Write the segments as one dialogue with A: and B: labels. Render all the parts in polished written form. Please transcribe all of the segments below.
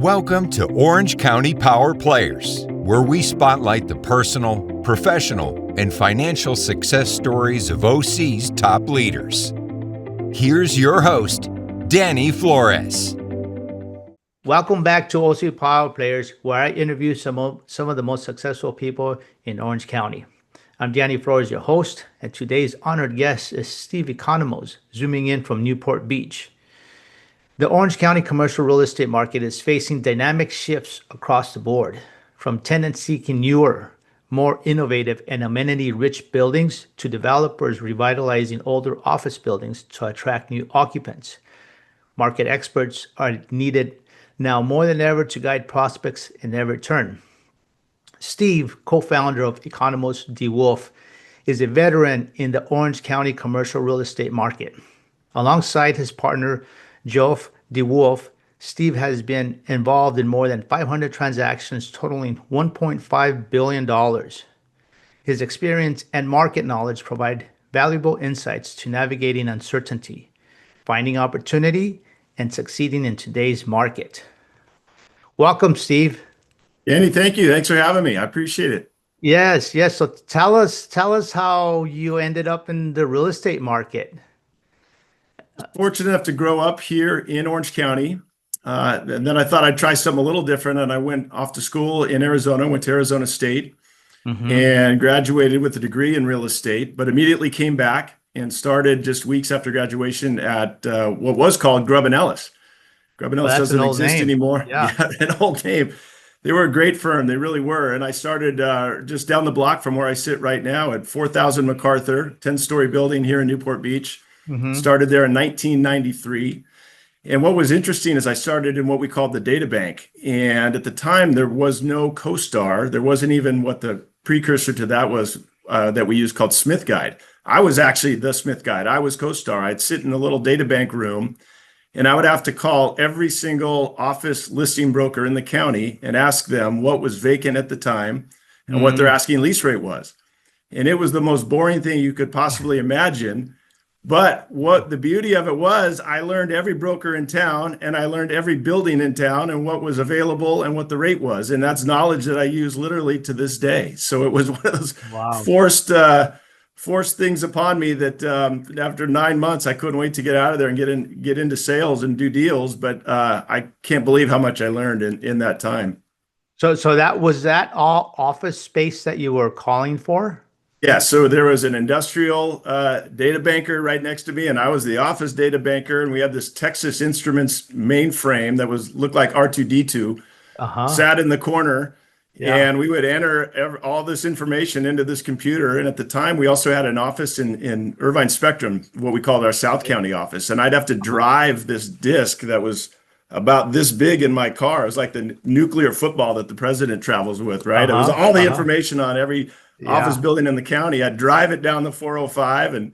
A: Welcome to Orange County Power Players, where we spotlight the personal, professional, and financial success stories of OC's top leaders. Here's your host, Danny Flores.
B: Welcome back to OC Power Players, where I interview some of the most successful people in Orange County. I'm Danny Flores, your host, and today's honored guest is Steve Economos, zooming in from Newport Beach. The Orange County commercial real estate market is facing dynamic shifts across the board, from tenants seeking newer, more innovative and amenity-rich buildings to developers revitalizing older office buildings to attract new occupants. Market experts are needed now more than ever to guide prospects in their return. Steve, co-founder of Economos DeWolf, is a veteran in the Orange County commercial real estate market. Alongside his partner, Geoff DeWolf, Steve has been involved in more than 500 transactions totaling $1.5 billion. His experience and market knowledge provide valuable insights to navigating uncertainty, finding opportunity, and succeeding in today's market. Welcome, Steve.
C: Danny, thank you. Thanks for having me. I appreciate it.
B: Yes. So tell us how you ended up in the real estate market.
C: Fortunate enough to grow up here in Orange County. And then I thought I'd try something a little different. And I went off to school in Arizona, went to Arizona State, and graduated with a degree in real estate, but immediately came back and started just weeks after graduation at what was called Grubb & Ellis. Grubb & Ellis doesn't exist anymore.
B: Yeah,
C: an old name. They were a great firm. They really were. And I started just down the block from where I sit right now at 4000 MacArthur, 10-story building here in Newport Beach. Started there in 1993. And what was interesting is I started in what we called the data bank. And at the time, there was no CoStar. There wasn't even what the precursor to that was that we used called Smith Guide. I was actually the Smith Guide. I was CoStar. I'd sit in a little data bank room, and I would have to call every single office listing broker in the county and ask them what was vacant at the time and what their asking lease rate was. And it was the most boring thing you could possibly imagine. But what the beauty of it was, I learned every broker in town and I learned every building in town and what was available and what the rate was. And that's knowledge that I use literally to this day. So it was one of those forced things upon me that after 9 months, I couldn't wait to get out of there and get into sales and do deals. But I can't believe how much I learned in that time.
B: So was that all office space that you were calling for?
C: Yeah, so there was an industrial data banker right next to me, and I was the office data banker, and we had this Texas Instruments mainframe that looked like R2-D2, sat in the corner, and we would enter all this information into this computer. And at the time, we also had an office in Irvine Spectrum, what we called our South County office, and I'd have to drive this disk that was about this big in my car. It was like the nuclear football that the president travels with, right? It was all the information on every office building in the county. I'd drive it down the 405 and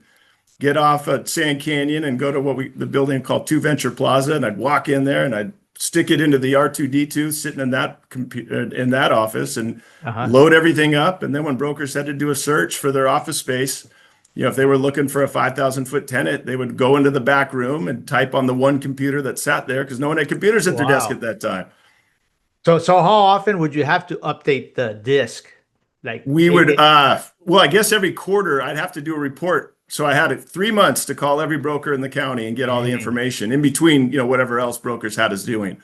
C: get off at Sand Canyon and go to the building called Two Venture Plaza, and I'd walk in there and I'd stick it into the R2-D2 sitting in that office and load everything up. And then when brokers had to do a search for their office space, if they were looking for a 5,000-foot tenant, they would go into the back room and type on the one computer that sat there because no one had computers at their desk at that time.
B: So how often would you have to update the disk?
C: We would, I guess every quarter I'd have to do a report. So I had 3 months to call every broker in the county and get all the information in between, whatever else brokers had us doing.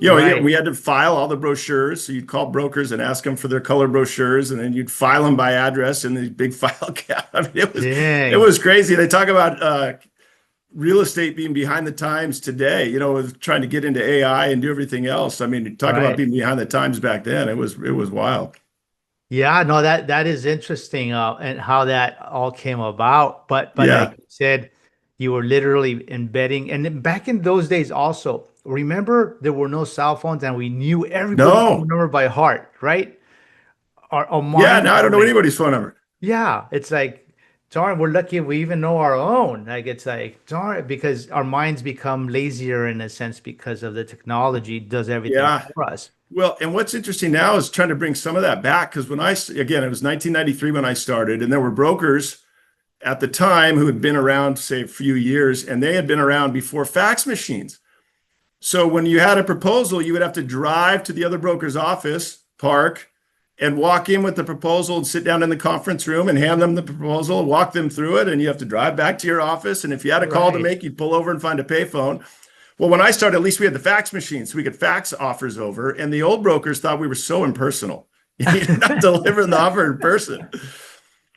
C: We had to file all the brochures. So you'd call brokers and ask them for their color brochures, and then you'd file them by address in the big file cap. I mean, it was crazy. They talk about real estate being behind the times today, with trying to get into AI and do everything else. I mean, talk about being behind the times back then. It was wild.
B: Yeah, no, that is interesting, and how that all came about. But like you said, you were literally embedding, and then back in those days also, remember there were no cell phones, and we knew everybody's phone number by heart, right? Now
C: I don't know anybody's phone number.
B: Yeah, it's like, darn, we're lucky if we even know our own. Like, it's like, darn, because our minds become lazier in a sense because of the technology does everything for us.
C: Well, and what's interesting now is trying to bring some of that back, because it was 1993 when I started, and there were brokers at the time who had been around, say, a few years, and they had been around before fax machines. So when you had a proposal, you would have to drive to the other broker's office, park, and walk in with the proposal and sit down in the conference room and hand them the proposal, walk them through it, and you have to drive back to your office. And if you had a call to make, you'd pull over and find a payphone. Well, when I started, at least we had the fax machine, so we could fax offers over. And the old brokers thought we were so impersonal. You didn't have to deliver the offer in person.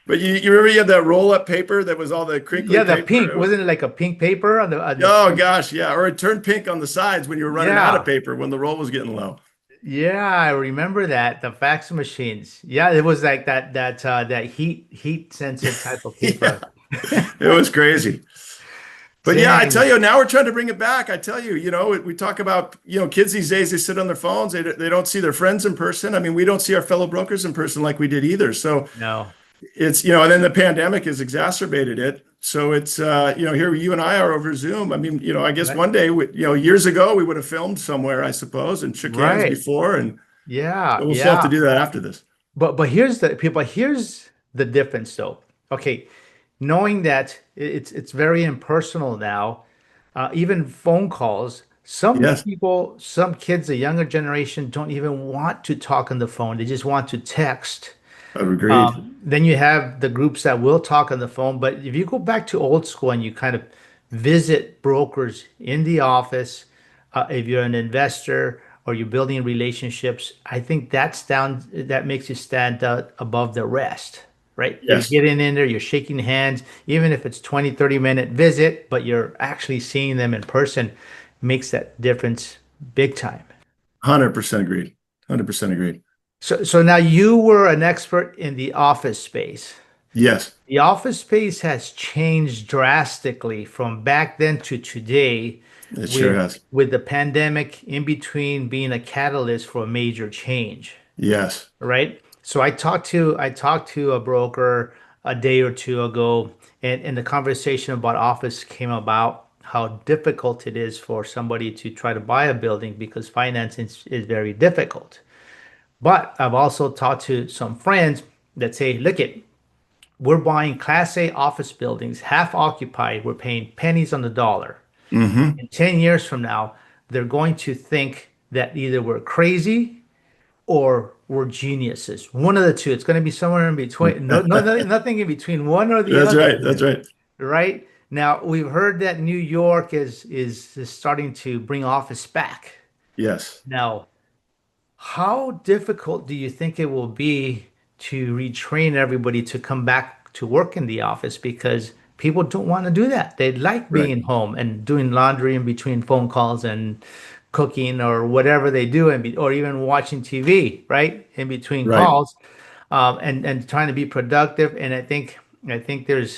C: But you remember you had that roll-up paper that was all the crinkly
B: Yeah, the
C: paper?
B: pink. Wasn't it like a pink paper on the
C: Oh, gosh, yeah. Or it turned pink on the sides when you were running
B: Yeah.
C: out of paper when the roll was getting low.
B: Yeah, I remember that. The fax machines. Yeah, it was like that heat sensitive type of paper.
C: It was crazy. But yeah, I
B: Dang.
C: tell you, now we're trying to bring it back. I tell you, we talk about, kids these days, they sit on their phones. They don't see their friends in person. I mean, we don't see our fellow brokers in person like we did either. So
B: No.
C: it's, and then the pandemic has exacerbated it. So it's, here you and I are over Zoom. I mean, I guess one day, years ago, we would have filmed somewhere, I suppose, and shook hands
B: Right.
C: before. And
B: Yeah,
C: we'll still have to do that after this.
B: But here's the difference though. Okay, knowing that it's very impersonal now, even phone calls. Some
C: Yes.
B: people, some kids, the younger generation, don't even want to talk on the phone. They just want to text.
C: Agreed.
B: Then you have the groups that will talk on the phone. But if you go back to old school and you kind of visit brokers in the office, if you're an investor or you're building relationships, I think that makes you stand out above the rest, right?
C: Yes.
B: You're getting in there, you're shaking hands, even if it's 20, 30-minute visit, but you're actually seeing them in person, makes that difference big time.
C: 100% agreed. 100% agreed.
B: So now you were an expert in the office space.
C: Yes.
B: The office space has changed drastically from back then to today.
C: It sure has.
B: With the pandemic in between being a catalyst for a major change,
C: Yes.
B: right? So I talked to a broker a day or two ago, and the conversation about office came about how difficult it is for somebody to try to buy a building because financing is very difficult. But I've also talked to some friends that say, look we're buying Class A office buildings, half occupied. We're paying pennies on the dollar.
C: Mm-hmm.
B: In 10 years from now, they're going to think that either we're crazy or we're geniuses. One of the two. It's going to be somewhere in between. Nothing in between, one or the
C: That's
B: other.
C: right. That's right.
B: Right? Now, we've heard that New York is starting to bring office back.
C: Yes.
B: Now, how difficult do you think it will be to retrain everybody to come back to work in the office? Because people don't want to do that. They like being home and doing laundry in between phone calls and cooking or whatever they do, or even watching TV, right, in between calls, and trying to be productive. And I think there's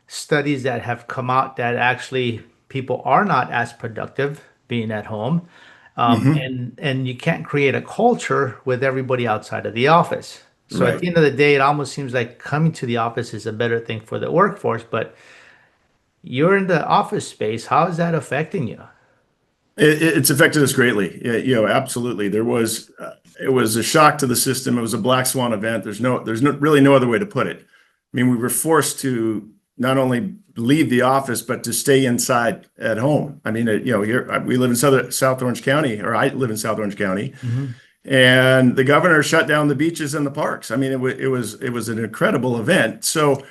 B: studies that have come out that actually people are not as productive being at home. And you can't create a culture with everybody outside of the office. So at the end of the day, it almost seems like coming to the office is a better thing for the workforce, but you're in the office space. How is that affecting you?
C: It's affected us greatly. Absolutely. It was a shock to the system. It was a black swan event. There's really no other way to put it. I mean, we were forced to not only leave the office, but to stay inside at home. I mean, here we live in South Orange County, or I live in South Orange County, and the governor shut down the beaches and the parks. I mean, it was an incredible event. So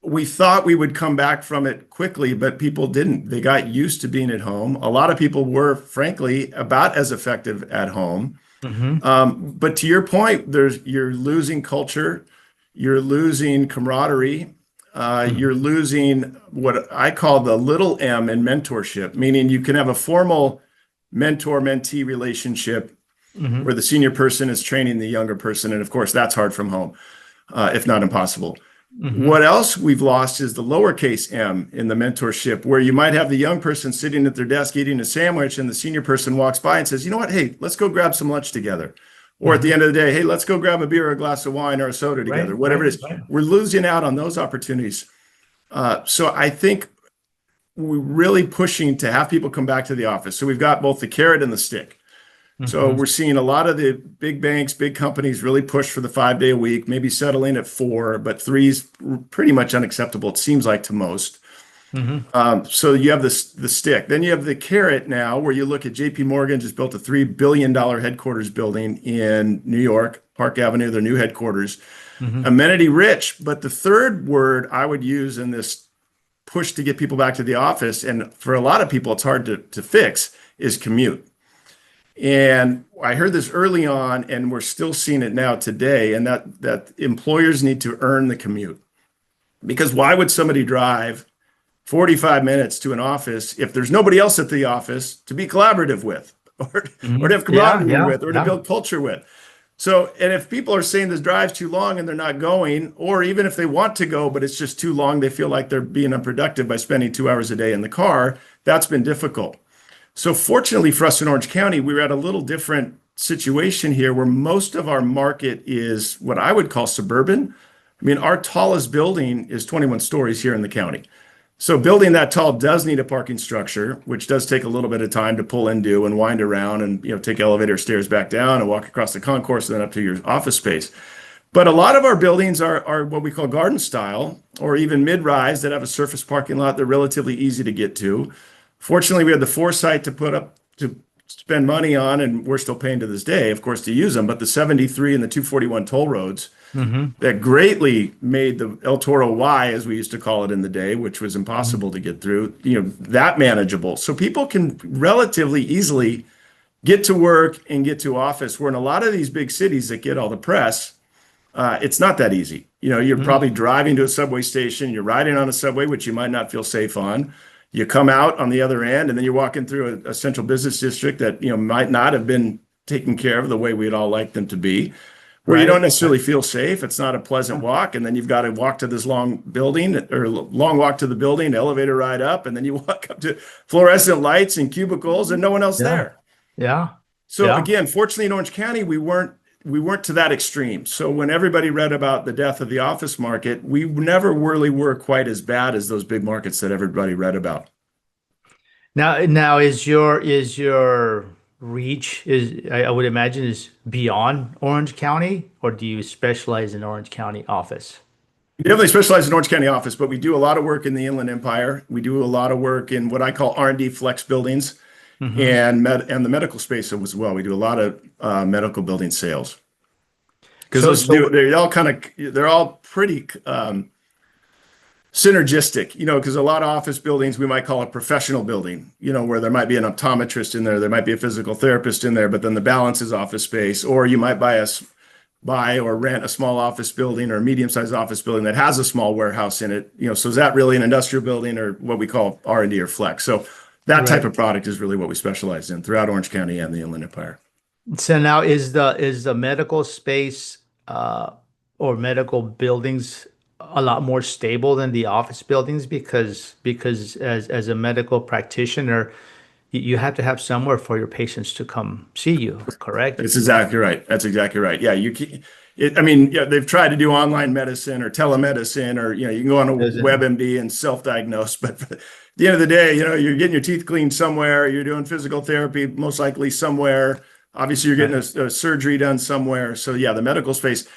C: we thought we would come back from it quickly, but people didn't. They got used to being at home. A lot of people were, frankly, about as effective at home. But to your point, you're losing culture, you're losing camaraderie. You're losing what I call the little m in mentorship, meaning you can have a formal mentor-mentee relationship where the senior person is training the younger person. And of course, that's hard from home, if not impossible. What else we've lost is the lowercase m in the mentorship, where you might have the young person sitting at their desk eating a sandwich and the senior person walks by and says, you know what, hey, let's go grab some lunch together. Or at the end of the day, hey, let's go grab a beer or a glass of wine or a soda together, whatever it is. We're losing out on those opportunities. So I think we're really pushing to have people come back to the office. So we've got both the carrot and the stick. So we're seeing a lot of the big banks, big companies really push for the 5-day a week, maybe settling at 4, but 3's pretty much unacceptable, it seems like, to most. So you have the stick. Then you have the carrot now, where you look at JP Morgan just built a $3 billion headquarters building in New York, Park Avenue, their new headquarters. Amenity rich. But the third word I would use in this push to get people back to the office, and for a lot of people it's hard to fix, is commute. And I heard this early on, and we're still seeing it now today, and that employers need to earn the commute. Because why would somebody drive 45 minutes to an office if there's nobody else at the office to be collaborative with, or to have camaraderie with, or to build culture with? So, and if people are saying this drive's too long and they're not going, or even if they want to go, but it's just too long, they feel like they're being unproductive by spending 2 hours a day in the car, that's been difficult. So fortunately for us in Orange County, we were at a little different situation here where most of our market is what I would call suburban. I mean, our tallest building is 21 stories here in the county. So building that tall does need a parking structure, which does take a little bit of time to pull into and wind around and, take elevator stairs back down and walk across the concourse and then up to your office space. But a lot of our buildings are what we call garden style, or even mid-rise, that have a surface parking lot. They're relatively easy to get to. Fortunately, we had the foresight to spend money on, and we're still paying to this day, of course, to use them, but the 73 and the 241 toll roads that greatly made the El Toro Y, as we used to call it in the day, which was impossible to get through, that manageable. So people can relatively easily get to work and get to office, where in a lot of these big cities that get all the press, it's not that easy. You're probably driving to a subway station, you're riding on a subway, which you might not feel safe on. You come out on the other end, and then you're walking through a central business district that might not have been taken care of the way we'd all like them to be, where you don't necessarily feel safe. It's not a pleasant walk, and then you've got to walk to this long walk to the building, elevator ride up, and then you walk up to fluorescent lights and cubicles, and no one else there. So again, fortunately in Orange County, we weren't to that extreme. So when everybody read about the death of the office market, we never really were quite as bad as those big markets that everybody read about.
B: Now is your reach, I would imagine, is beyond Orange County, or do you specialize in Orange County office?
C: We definitely specialize in Orange County office, but we do a lot of work in the Inland Empire. We do a lot of work in what I call R&D flex buildings. And the medical space as well. We do a lot of medical building sales, because they're all pretty synergistic. Because a lot of office buildings we might call a professional building. Where there might be an optometrist in there might be a physical therapist in there, but then the balance is office space. Or you might buy or rent a small office building or a medium-sized office building that has a small warehouse in it. So is that really an industrial building, or what we call R&D or flex? So that type of product is really what we specialize in throughout Orange County and the Inland Empire. So
B: now is the medical space or medical buildings a lot more stable than the office buildings, because as a medical practitioner, you have to have somewhere for your patients to come see you, correct?
C: That's exactly right. Yeah, they've tried to do online medicine or telemedicine, or you can go on a WebMD and self-diagnose, but at the end of the day, you're getting your teeth cleaned somewhere, you're doing physical therapy most likely somewhere. Obviously, you're getting a surgery done somewhere. So yeah, the medical space.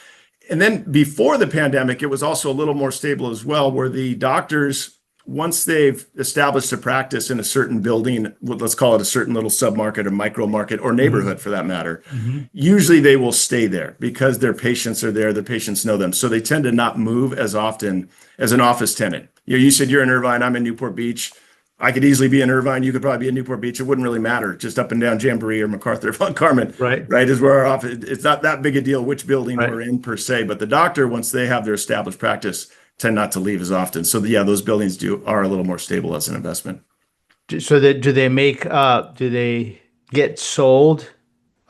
C: And then before the pandemic, it was also a little more stable as well, where the doctors, once they've established a practice in a certain building, let's call it a certain little sub-market or micro market or neighborhood for that matter, usually they will stay there because their patients are there, the patients know them. So they tend to not move as often as an office tenant. You said you're in Irvine, I'm in Newport Beach. I could easily be in Irvine. You could probably be in Newport Beach. It wouldn't really matter. Just up and down Jamboree or MacArthur, Von Carmen, right, is where our office. It's not that big a deal which building we're in per se, but the doctor, once they have their established practice, tend not to leave as often. So yeah, those buildings are a little more stable as an investment.
B: So do they get sold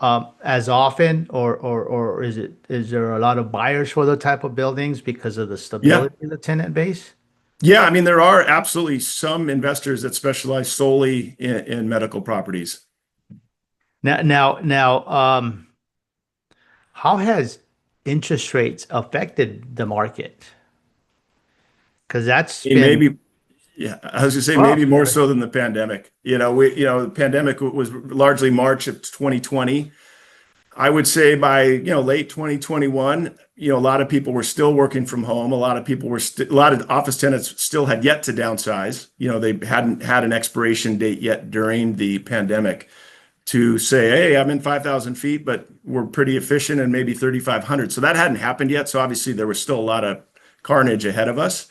B: as often, or is there a lot of buyers for the type of buildings because of the stability of the tenant base?
C: Yeah, there are absolutely some investors that specialize solely in medical properties.
B: Now, how has interest rates affected the market? Because that's been...
C: maybe, yeah, I was gonna say maybe more so than the pandemic. The pandemic was largely March of 2020. I would say by, late 2021, a lot of people were still working from home. A lot of people were a lot of office tenants still had yet to downsize. They hadn't had an expiration date yet during the pandemic to say, hey, I'm in 5,000 feet, but we're pretty efficient and maybe 3,500. So that hadn't happened yet. So obviously there was still a lot of carnage ahead of us.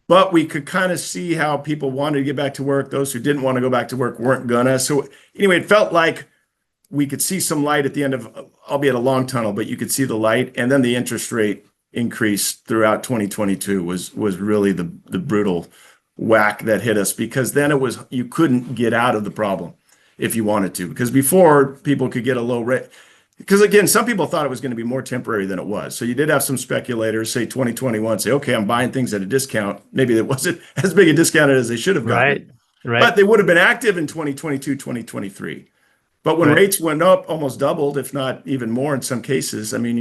C: But we could kind of see how people wanted to get back to work. Those who didn't want to go back to work weren't gonna. So anyway, it felt like we could see some light at the end of, albeit a long tunnel, but you could see the light. And then the interest rate increase throughout 2022 was really the brutal whack that hit us, because then you couldn't get out of the problem if you wanted to, because before people could get a low rate. Because again, some people thought it was going to be more temporary than it was. So you did have some speculators say 2021 say, okay, I'm buying things at a discount. Maybe it wasn't as big a discount as they should have gotten.
B: Right.
C: But they would have been active in 2022, 2023. But when rates went up, almost doubled, if not even more in some cases. I mean,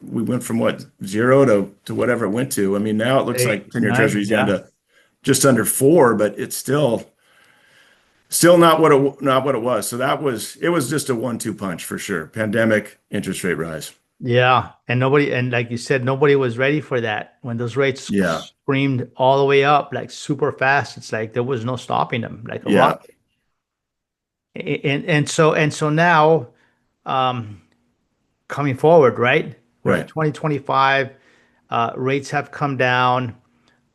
C: we went from what, 0 to whatever it went to. I mean, now it looks like 10-year Treasury's down to just under 4, but it's still not what it was. So it was just a 1-2 punch for sure. Pandemic, interest rate rise.
B: Yeah. And like you said, nobody was ready for that. When those rates screamed all the way up, like super fast, it's like there was no stopping them, like a rocket. And so now, coming forward, right? We're in 2025, rates have come down.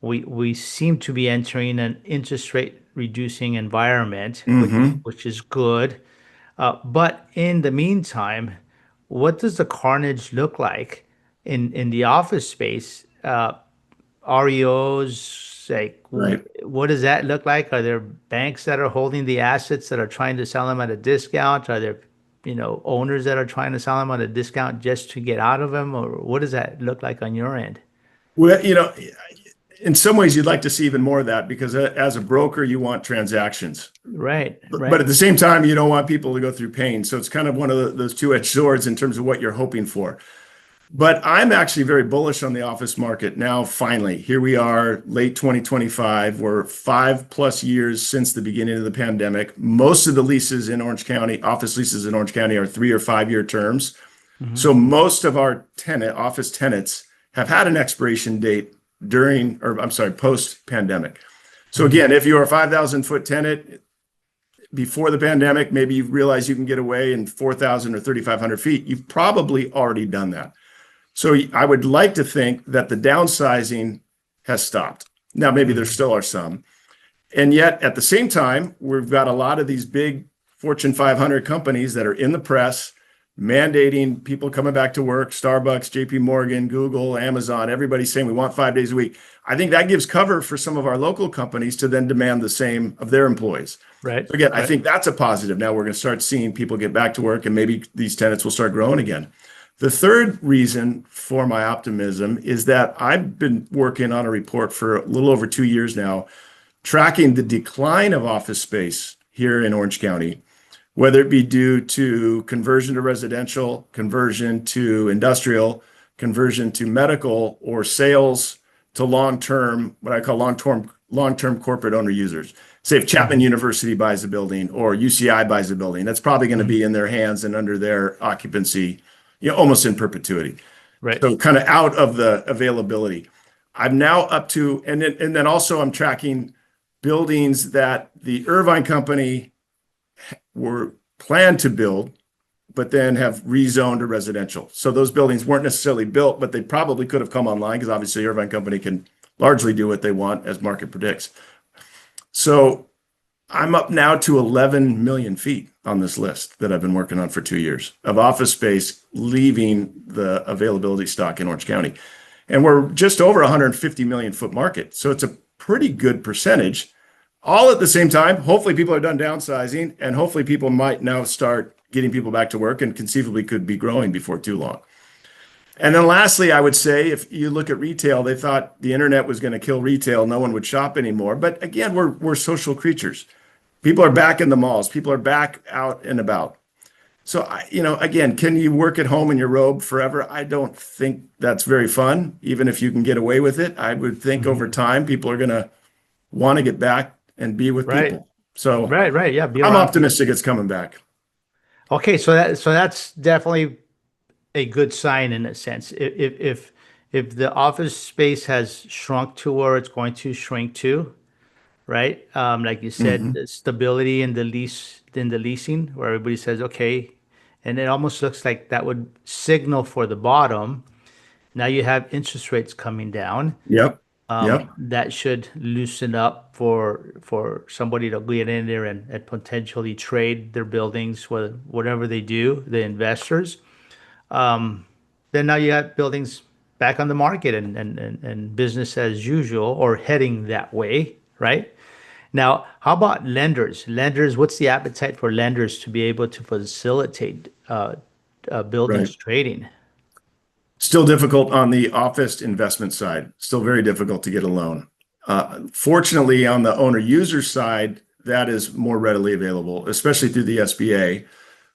B: We seem to be entering an interest rate reducing environment, which is good. But in the meantime, what does the carnage look like in the office space? REOs, like what does that look like? Are there banks that are holding the assets that are trying to sell them at a discount? Are there, owners that are trying to sell them at a discount just to get out of them? Or what does that look like on your end?
C: Well, in some ways you'd like to see even more of that, because as a broker, you want transactions.
B: Right.
C: But at the same time, you don't want people to go through pain. So it's kind of one of those two-edged swords in terms of what you're hoping for. But I'm actually very bullish on the office market now. Finally, here we are, late 2025. We're 5+ years since the beginning of the pandemic. Most of the leases in Orange County, office leases in Orange County, are 3 or 5 year terms. So most of our office tenants have had an expiration date post pandemic. So again, if you're a 5,000 foot tenant before the pandemic, maybe you realize you can get away in 4,000 or 3,500 feet. You've probably already done that. So I would like to think that the downsizing has stopped. Now, maybe there still are some. And yet at the same time, we've got a lot of these big Fortune 500 companies that are in the press mandating people coming back to work. Starbucks, JP Morgan, Google, Amazon, everybody's saying we want 5 days a week. I think that gives cover for some of our local companies to then demand the same of their employees.
B: Right.
C: So again, I think that's a positive. Now we're going to start seeing people get back to work, and maybe these tenants will start growing again. The third reason for my optimism is that I've been working on a report for a little over 2 years now, tracking the decline of office space here in Orange County, whether it be due to conversion to residential, conversion to industrial, conversion to medical, or sales to long-term, what I call long-term corporate owner users. Say if Chapman University buys a building or UCI buys a building, that's probably going to be in their hands and under their occupancy, almost in perpetuity.
B: Right.
C: So kind of out of the availability. I'm now up to, and then also I'm tracking buildings that the Irvine company were planned to build, but then have rezoned to residential. So those buildings weren't necessarily built, but they probably could have come online, because obviously Irvine company can largely do what they want as market predicts. So I'm up now to 11 million feet on this list that I've been working on for 2 years of office space leaving the availability stock in Orange County. And we're just over 150 million foot market. So it's a pretty good percentage. All at the same time, hopefully people are done downsizing, and hopefully people might now start getting people back to work, and conceivably could be growing before too long. And then lastly, I would say, if you look at retail, they thought the internet was going to kill retail. No one would shop anymore. But again, we're social creatures. People are back in the malls. People are back out and about. So, again, can you work at home in your robe forever? I don't think that's very fun, even if you can get away with it. I would think over time, people are going to want to get back and be with people. So
B: right. Yeah.
C: I'm optimistic it's coming back.
B: Okay, so that's definitely a good sign in a sense. If the office space has shrunk to where it's going to shrink to, right? Like you said,
C: Hmm.
B: the stability in the leasing, where everybody says, okay, and it almost looks like that would signal for the bottom. Now you have interest rates coming down.
C: Yep. Yep.
B: That should loosen up for somebody to get in there and potentially trade their buildings, whatever they do, the investors. Then now you have buildings back on the market and business as usual or heading that way, right? Now, how about lenders? Lenders, what's the appetite for lenders to be able to facilitate
C: Right.
B: buildings trading?
C: Still difficult on the office investment side. Still very difficult to get a loan. Fortunately, on the owner user side, that is more readily available, especially through the SBA.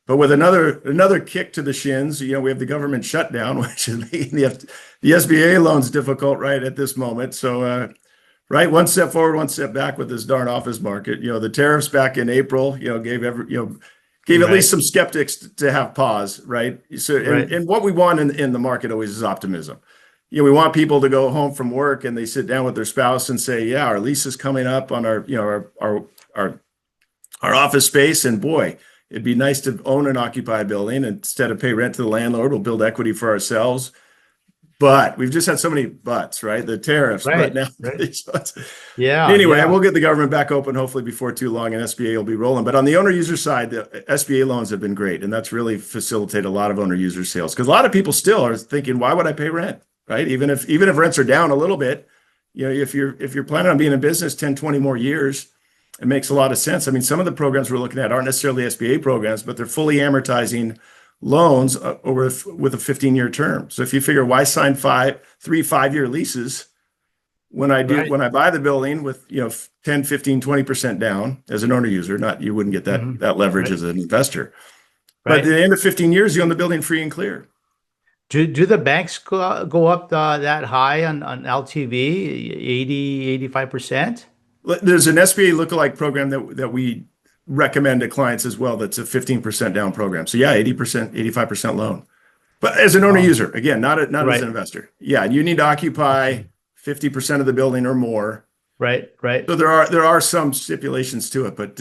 C: But with another kick to the shins, we have the government shutdown, which is making the SBA loans difficult right at this moment. So, right, one step forward, one step back with this darn office market. The tariffs back in April, gave at least
B: Right,
C: some skeptics to have pause, right? So,
B: right,
C: and what we want in the market always is optimism. We want people to go home from work and they sit down with their spouse and say, "Yeah, our lease is coming up on our our office space, and boy, it'd be nice to own and occupy a building instead of pay rent to the landlord. We'll build equity for ourselves." But we've just had so many buts, right? The tariffs, but
B: right,
C: now
B: right.
C: these buts.
B: Yeah,
C: Anyway,
B: yeah,
C: we'll get the government back open hopefully before too long, and SBA will be rolling. But on the owner user side, the SBA loans have been great, and that's really facilitated a lot of owner user sales because a lot of people still are thinking, "Why would I pay rent?" Right? Even if rents are down a little bit, if you're planning on being in business 10, 20 more years, it makes a lot of sense. I mean, some of the programs we're looking at aren't necessarily SBA programs, but they're fully amortizing loans with a 15-year term. So if you figure why sign 3 5-year leases
B: right.
C: when I buy the building with 10, 15, 20% down as an owner user, not you wouldn't get
B: Hmm.
C: that leverage
B: Right,
C: as an investor. But at
B: right.
C: the end of 15 years, you own the building free and clear.
B: Do the banks go up that high on LTV, 85%?
C: There's an SBA lookalike program that we recommend to clients as well. That's a 15% down program. So yeah, 80%, 85% loan. But as an owner
B: Oh,
C: user, again, not as an
B: right,
C: investor. Yeah, you need to occupy 50% of the building or more.
B: right, right.
C: So there are some stipulations to it, but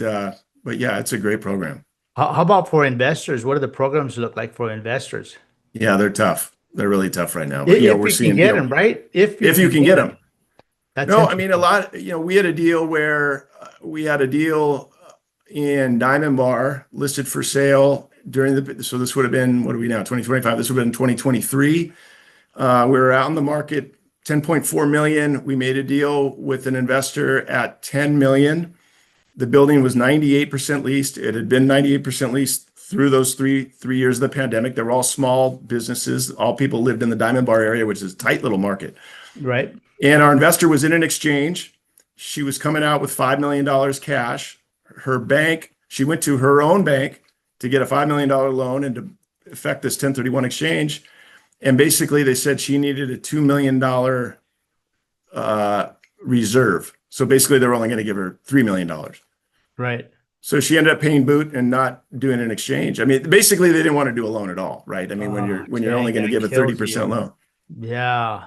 C: yeah, it's a great program.
B: How about for investors? What do the programs look like for investors?
C: Yeah, they're tough. They're really tough right now. But
B: If
C: we're
B: you can
C: seeing,
B: get them, right? If you
C: if you
B: can
C: can
B: get
C: get
B: them.
C: them.
B: That's
C: No, I mean a
B: interesting.
C: lot. We had a deal where we had a deal in Diamond Bar listed for sale during so this would have been, what are we now, 2025? This would have been 2023. We were out in the market, 10.4 million. We made a deal with an investor at 10 million. The building was 98% leased. It had been 98% leased through those three years of the pandemic. They were all small businesses. All people lived in the Diamond Bar area, which is a tight little market.
B: Right,
C: And our investor was in an exchange. She was coming out with $5 million cash. Her bank, she went to her own bank to get a $5 million loan and to effect this 1031 exchange. And basically, they said she needed a $2 million reserve. So basically, they were only going to give her $3 million.
B: right.
C: So she ended up paying boot and not doing an exchange. I mean, basically, they didn't want to do a loan at all, right? I mean, when
B: Oh,
C: you're only
B: dang,
C: going to
B: that
C: give a
B: kills
C: 30%
B: you.
C: loan.
B: Yeah,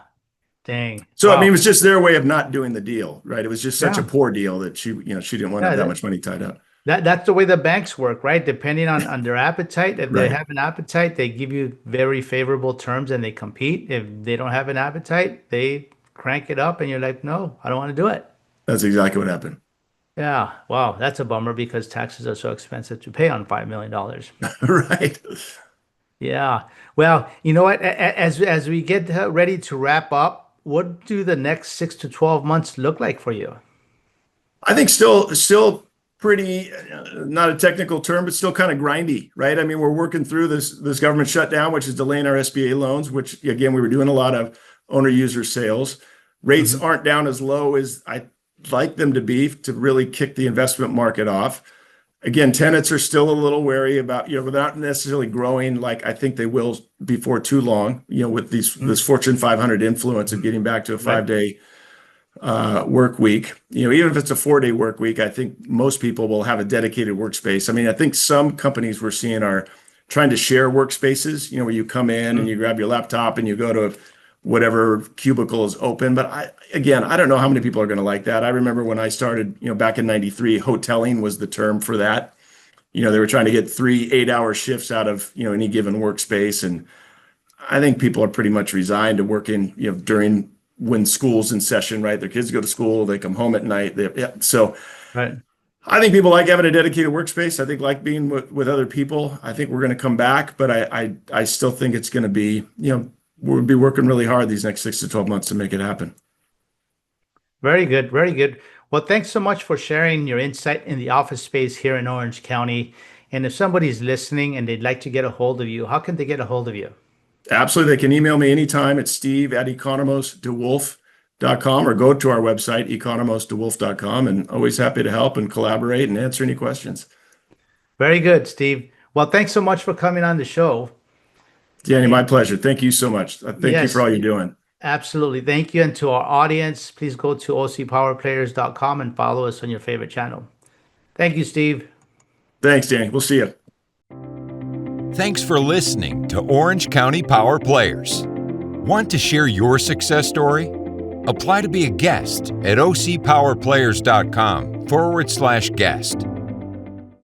B: dang.
C: So I mean, it
B: Wow.
C: was just their way of not doing the deal, right? It was just such a
B: Yeah,
C: poor deal that she didn't want to
B: yeah.
C: have that much money tied up.
B: That's the way the banks work, right? Depending on their appetite. If they
C: Right.
B: have an appetite, they give you very favorable terms and they compete. If they don't have an appetite, they crank it up and you're like, no, I don't want to do it.
C: That's exactly what happened.
B: Yeah. Wow. That's a bummer because taxes are so expensive to pay on $5 million.
C: Right.
B: Yeah. Well, you know what? As we get ready to wrap up, what do the next 6 to 12 months look like for you?
C: I think still pretty not a technical term, but still kind of grindy, right? I mean, we're working through this government shutdown, which is delaying our SBA loans, which again, we were doing a lot of owner user sales. Rates
B: Hmm.
C: aren't down as low as I'd like them to be to really kick the investment market off. Again, tenants are still a little wary about, without necessarily growing like I think they will before too long, with this Fortune 500 influence of getting back to a
B: Right.
C: 5-day work week. Even if it's a 4-day work week, I think most people will have a dedicated workspace. I mean, I think some companies we're seeing are trying to share workspaces, where you come in and you grab your laptop and you go to whatever cubicle is open. But I don't know how many people are going to like that. I remember when I started, back in 93, hoteling was the term for that. They were trying to get 3 8-hour shifts out of, any given workspace. And I think people are pretty much resigned to working, during when school's in session, right? Their kids go to school, they come home at night. So
B: Right.
C: I think people like having a dedicated workspace. I think like being with other people. I think we're going to come back, but I still think it's going to be, we'll be working really hard these next 6 to 12 months to make it happen.
B: Very good. Very good. Well, thanks so much for sharing your insight in the office space here in Orange County. And if somebody's listening and they'd like to get a hold of you, how can they get a hold of you?
C: Absolutely. They can email me anytime at steve@economosdewolf.com or go to our website, economosdewolf.com, and always happy to help and collaborate and answer any questions.
B: Very good, Steve. Well, thanks so much for coming on the show.
C: Danny, my pleasure. Thank you so much. Thank you for all you're doing.
B: Absolutely. Thank you. And to our audience, please go to ocpowerplayers.com and follow us on your favorite channel. Thank you, Steve.
C: Thanks, Danny. We'll see you.
A: Thanks for listening to Orange County Power Players. Want to share your success story? Apply to be a guest at ocpowerplayers.com/guest.